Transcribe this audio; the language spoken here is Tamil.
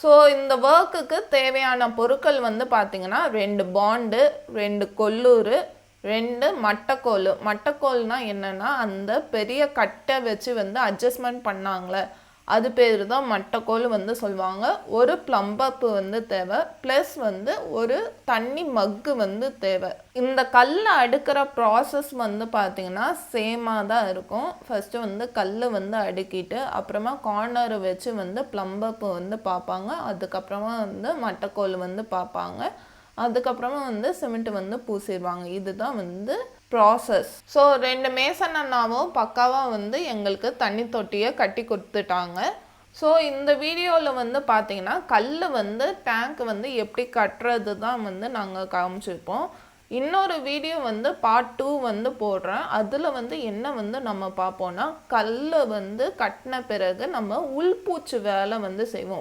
ஸோ இந்த ஒர்க்குக்கு தேவையான பொருட்கள் வந்து பார்த்திங்கன்னா 2 பாண்டு, 2 கொல்லூர், 2 மட்டைக்கோல். மட்டைக்கோல்னால் என்னென்னா அந்த பெரிய கட்டை வச்சு வந்து அட்ஜஸ்ட்மெண்ட் பண்ணாங்களே அது பேர் தான் மட்டைக்கோல் வந்து சொல்லுவாங்க. ஒரு ப்ளம்பப்பு வந்து தேவை, ப்ளஸ் வந்து ஒரு தண்ணி மக்கு வந்து தேவை. இந்த கல்லை அடுக்கிற ப்ராசஸ் வந்து பார்த்திங்கன்னா சேமாக தான் இருக்கும். ஃபஸ்ட்டு வந்து கல் வந்து அடுக்கிட்டு அப்புறமா கார்னரை வச்சு வந்து ப்ளம்பப்பு வந்து பார்ப்பாங்க. அதுக்கப்புறமா வந்து மட்டைக்கோல் வந்து பார்ப்பாங்க. அதுக்கப்புறமா வந்து சிமெண்ட் வந்து பூசிடுவாங்க. இதுதான் வந்து ப்ராசஸ். ஸோ 2 மேசன் அண்ணாவும் பக்காவாக வந்து எங்களுக்கு தண்ணி தொட்டியை கட்டி கொடுத்துட்டாங்க. ஸோ இந்த வீடியோவில் வந்து பார்த்திங்கன்னா கல் வந்து டேங்க் வந்து எப்படி கட்டுறது தான் வந்து நாங்கள் காமிச்சிருப்போம். இன்னொரு வீடியோ வந்து பார்ட் 2 வந்து போடுறேன். அதில் வந்து என்ன வந்து நம்ம பார்ப்போம்னா கல் வந்து கட்டின பிறகு நம்ம உள்பூச்சு வேலை வந்து செய்வோம்.